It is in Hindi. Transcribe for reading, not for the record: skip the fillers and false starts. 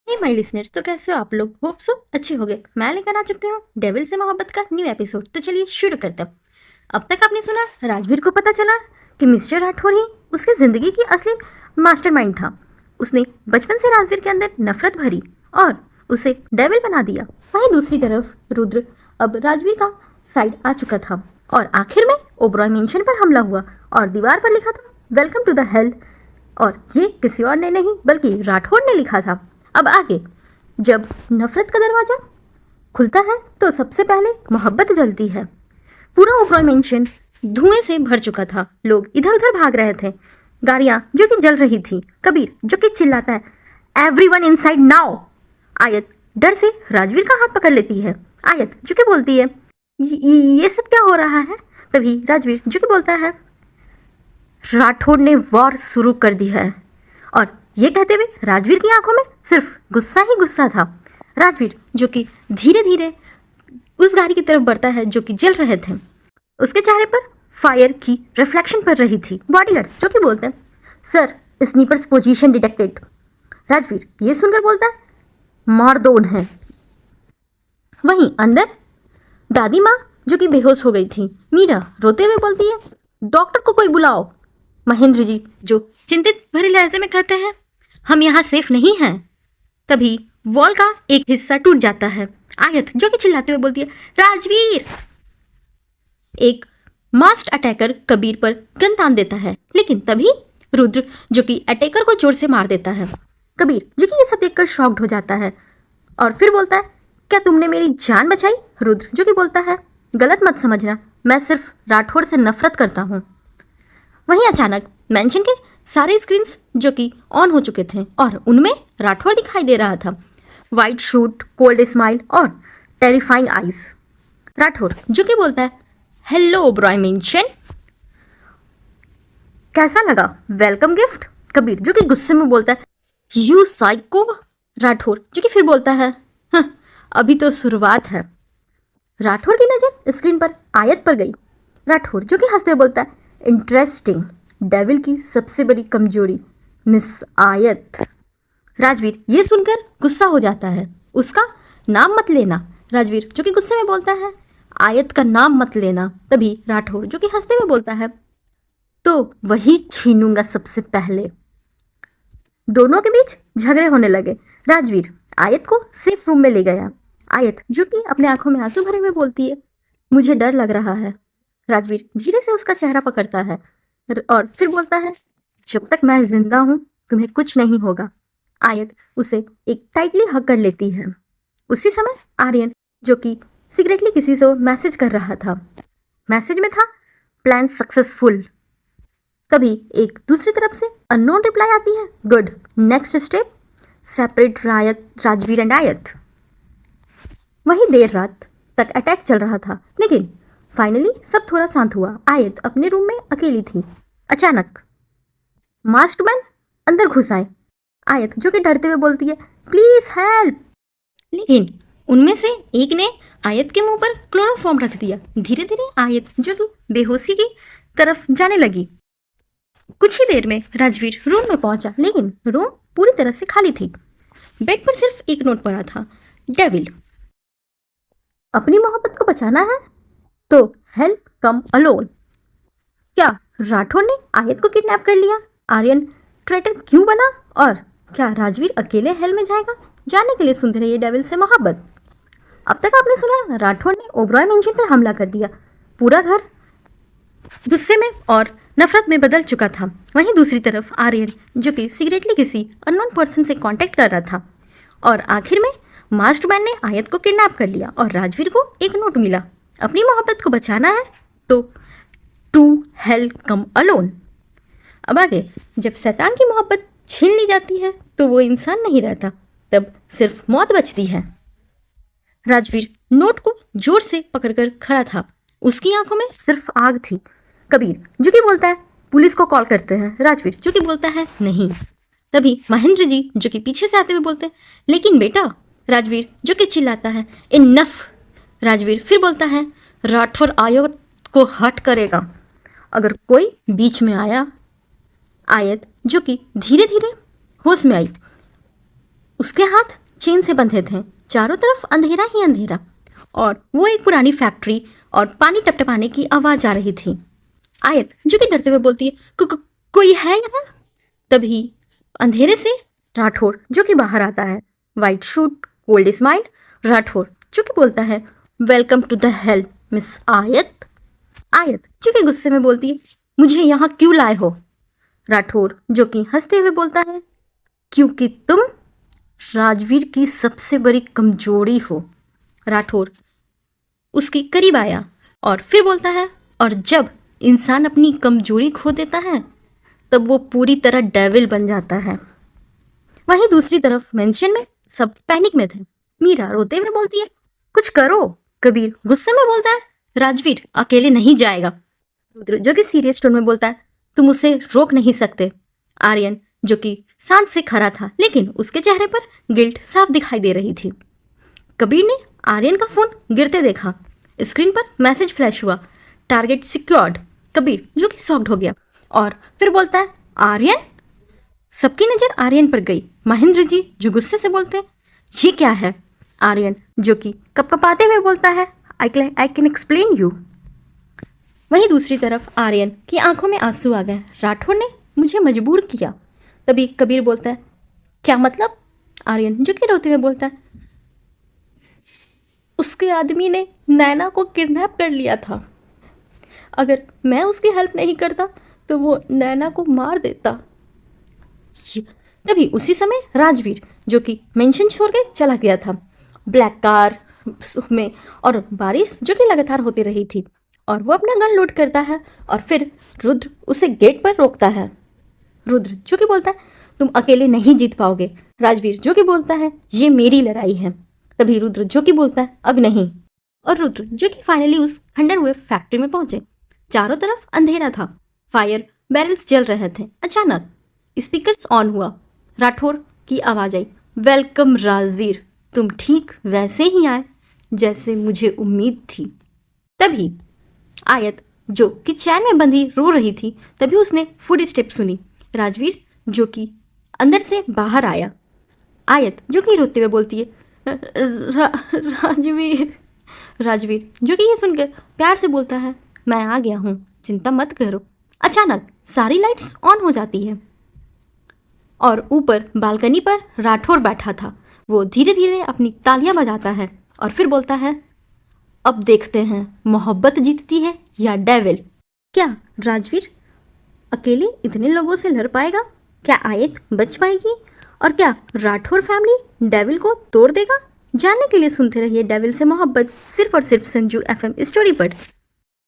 हे माय लिसनर्स, तो कैसे हो आप लोग? होप सो अच्छे हो गए। मैं लेकर आ चुकी हूँ डेविल से मोहब्बत का न्यू एपिसोड। तो चलिए शुरू करते हैं। अब तक आपने सुना राजवीर को पता चला कि मिस्टर राठौर ही उसकी ज़िंदगी की असली मास्टरमाइंड था। उसने बचपन से राजवीर के अंदर नफरत भरी और उसे डेविल बना दिया। वहीं दूसरी तरफ रुद्र अब राजवीर का साइड आ चुका था और आखिर में ओबरॉय मेंशन पर हमला हुआ और दीवार पर लिखा था वेलकम टू द हेल। और ये किसी और ने नहीं बल्कि राठौर ने लिखा था। अब आगे जब नफरत का दरवाजा खुलता है तो सबसे पहले मोहब्बत जलती है। पूरा ओबरॉय मेंशन धुएं से भर चुका था। लोग इधर उधर भाग रहे थे। गाड़ियां जो कि जल रही थी। कबीर जो कि चिल्लाता है एवरीवन इनसाइड नाउ। आयत डर से राजवीर का हाथ पकड़ लेती है। आयत जो कि बोलती है ये सब क्या हो रहा है? तभी राजवीर जो कि बोलता है राठौर ने वॉर शुरू कर दी है। और ये कहते हुए राजवीर की आंखों में सिर्फ गुस्सा ही गुस्सा था। राजवीर जो कि धीरे धीरे उस गाड़ी की तरफ बढ़ता है जो कि जल रहे थे। उसके चेहरे पर फायर की रिफ्लेक्शन पड़ रही थी। बॉडीगार्ड जो कि बोलते हैं सर स्नीपर्स पोजीशन डिटेक्टेड। राजवीर ये सुनकर बोलता है मार दो उन्हें। वहीं अंदर दादी माँ जो कि बेहोश हो गई थी। मीरा रोते हुए बोलती है डॉक्टर को कोई बुलाओ। महेंद्र जी जो चिंतित भरे लहजे में कहते हैं हम यहाँ सेफ नहीं हैं। तभी वॉल का एक हिस्सा टूट जाता है। आयत जो कि चिल्लाते हुए बोलती है राजवीर। एक मास्क्ड अटैकर कबीर पर गन तान देता है लेकिन तभी रुद्र जो कि अटैकर को जोर से मार देता है। कबीर जो कि ये सब देखकर शॉक्ड हो जाता है और फिर बोलता है क्या तुमने मेरी जान बचाई? रुद्र जो कि बोलता है गलत मत समझना, मैं सिर्फ राठौर से नफरत करता हूँ। वहीं अचानक मेंशन के सारे स्क्रीन्स जो कि ऑन हो चुके थे और उनमें राठौर दिखाई दे रहा था। वाइट शूट, कोल्ड स्माइल और टेरिफाइंग आइज। राठौर जो कि बोलता है हेलो ओबरॉय मेंशन, कैसा लगा वेलकम गिफ्ट? कबीर जो कि गुस्से में बोलता है यू साइको। राठौर जो कि फिर बोलता है "हाँ, अभी तो शुरुआत है। राठौर की नज़र स्क्रीन पर आयत पर गई। राठौर जो कि हंसते हुए बोलता है इंटरेस्टिंग, डेविल की सबसे बड़ी कमजोरी मिस आयत। राजवीर ये सुनकर गुस्सा हो जाता है। उसका नाम मत लेना। राजवीर जो कि गुस्से में बोलता है आयत का नाम मत लेना। तभी राठौर जो कि हंसते हुए बोलता है तो वही छीनूंगा सबसे पहले। दोनों के बीच झगड़े होने लगे। राजवीर आयत को सेफ रूम में ले गया। आयत जो कि अपने आंखों में आंसू भरे हुए बोलती है मुझे डर लग रहा है। राजवीर धीरे से उसका चेहरा पकड़ता है और फिर बोलता है जब तक मैं जिंदा हूं तुम्हें कुछ नहीं होगा। आयत उसे एक टाइटली हग कर लेती है। उसी समय आर्यन जो कि सीक्रेटली किसी से मैसेज कर रहा था। मैसेज में था प्लान सक्सेसफुल। तभी एक दूसरी तरफ से अननोन रिप्लाई आती है good, next step separate Rajveer and आयत। वहीं देर रात तक अटैक चल रहा था लेकिन फाइनली सब थोड़ा शांत हुआ। आयत अपने रूम में अकेली थी। अचानक मास्क्ड मैन अंदर घुस आए। आयत जो कि डरते हुए बोलती है प्लीज हेल्प। लेकिन उनमें से एक ने आयत के मुंह पर क्लोरोफॉर्म रख दिया। धीरे धीरे आयत जो कि बेहोशी की तरफ जाने लगी। कुछ ही देर में राजवीर रूम में पहुंचा लेकिन रूम पूरी तरह से खाली थी। बेड पर सिर्फ एक नोट पड़ा था डेविल, अपनी मोहब्बत को बचाना है तो हेल्प कम अलोन। क्या राठौर ने आयत को किडनैप कर लिया? आर्यन ट्रेटर क्यों बना? और क्या राजवीर अकेले हेल में जाएगा? जानने के लिए सुनते रहिए डेविल से मोहब्बत। अब तक आपने सुना राठौर ने ओबरॉय मेंशन पर हमला कर दिया। पूरा घर गुस्से में और नफरत में बदल चुका था। वहीं दूसरी तरफ आर्यन जो कि सीक्रेटली किसी अननोन पर्सन से कांटेक्ट कर रहा था और आखिर में मास्टरमाइंड ने आयत को किडनैप कर लिया और राजवीर को एक नोट मिला अपनी मोहब्बत को बचाना है तो टू हेल कम अलोन। अब आगे जब शैतान की मोहब्बत छीन ली जाती है तो वो इंसान नहीं रहता, तब सिर्फ मौत बचती है। राजवीर नोट को जोर से पकड़कर खड़ा था। उसकी आंखों में सिर्फ आग थी। कबीर जो कि बोलता है पुलिस को कॉल करते हैं। राजवीर जो कि बोलता है नहीं। तभी महेंद्र जी जो कि पीछे से आते हुए बोलते हैं लेकिन बेटा। राजवीर जो कि चिल्लाता है इनफ। राजवीर फिर बोलता है राठौर आयत को हर्ट करेगा अगर कोई बीच में आया। आयत जो कि धीरे धीरे होश में आई। उसके हाथ चेन से बंधे थे, चारों तरफ अंधेरा ही अंधेरा, और वो एक पुरानी फैक्ट्री और पानी टपटपाने की आवाज़ आ रही थी। आयत जो कि डरते हुए बोलती है, कोई है यहाँ? तभी अंधेरे से राठौर जो कि बाहर आता है, white suit, cold smile. Rathore जो कि बोलता है, welcome to the hell miss Aayat. Aayat जो कि गुस्से में बोलती है, मुझे यहाँ क्यों लाए हो? राठौर जो कि हंसते हुए बोलता है, क्योंकि तुम राजवीर की सबसे बड़ी कमजोरी हो। राठौर उसके करीब आया और फिर बोलता है, और जब इंसान अपनी कमजोरी खो देता है तब वो पूरी तरह डेविल बन जाता है। वहीं दूसरी तरफ मेंशन में सब पैनिक में थे। मीरा रोते हुए बोलती है, कुछ करो। कबीर गुस्से में बोलता है, राजवीर अकेले नहीं जाएगा। रुद्र जो कि सीरियस टोन में बोलता है, तुम उसे रोक नहीं सकते। आर्यन जो कि शांत से खड़ा था, लेकिन उसके चेहरे पर गिल्ट साफ दिखाई दे रही थी। कबीर ने आर्यन का फोन गिरते देखा। स्क्रीन पर मैसेज फ्लैश हुआ, टारगेट सिक्योर्ड। कबीर जो कि शॉक्ड हो गया और फिर बोलता है, आर्यन? सबकी नज़र आर्यन पर गई। महेंद्र जी जो गुस्से से बोलते हैं, ये क्या है? आर्यन जो कि कपकपाते हुए बोलता है, आई कैन एक्सप्लेन यू। वहीं दूसरी तरफ आर्यन की आंखों में आंसू आ गए। राठौर ने मुझे मजबूर किया। तभी कबीर बोलता है, क्या मतलब? आर्यन जो कि रोते हुए बोलता है, उसके आदमी ने नैना को किडनैप कर लिया था। अगर मैं उसकी हेल्प नहीं करता तो वो नैना को मार देता। तभी उसी समय राजवीर जो कि मेंशन छोड़ के चला गया था, ब्लैक कार में, और बारिश जो कि लगातार होती रही थी, और वो अपना गन लोड करता है और फिर रुद्र उसे गेट पर रोकता है। रुद्र जो कि बोलता है, तुम अकेले नहीं जीत पाओगे। राजवीर जो कि बोलता है, ये मेरी लड़ाई है। तभी रुद्र जो कि बोलता है, अब नहीं। और रुद्र जो कि फाइनली उस खंडर हुए फैक्ट्री में पहुंचे। चारों तरफ अंधेरा था, फायर बैरल्स जल रहे थे। अचानक स्पीकर्स ऑन हुआ। राठौर की आवाज आई, वेलकम राजवीर, तुम ठीक वैसे ही आए जैसे मुझे उम्मीद थी। तभी आयत जो कि चैन में बंधी रो रही थी, तभी उसने फुट स्टेप सुनी। राजवीर जो कि अंदर से बाहर आया। आयत जो कि रोते हुए बोलती है, राजवीर। राजवीर जो कि ये सुनकर प्यार से बोलता है, मैं आ गया हूँ, चिंता मत करो। अचानक सारी लाइट्स ऑन हो जाती है और ऊपर बालकनी पर राठौर बैठा था। वो धीरे धीरे अपनी तालियां बजाता है और फिर बोलता है, अब देखते हैं मोहब्बत जीतती है या डेविल। क्या राजवीर अकेले इतने लोगों से लड़ पाएगा? क्या आयत बच पाएगी? और क्या राठौर फैमिली डेविल को तोड़ देगा? जानने के लिए सुनते रहिए डेविल से मोहब्बत, सिर्फ और सिर्फ संजू FM स्टोरी पर।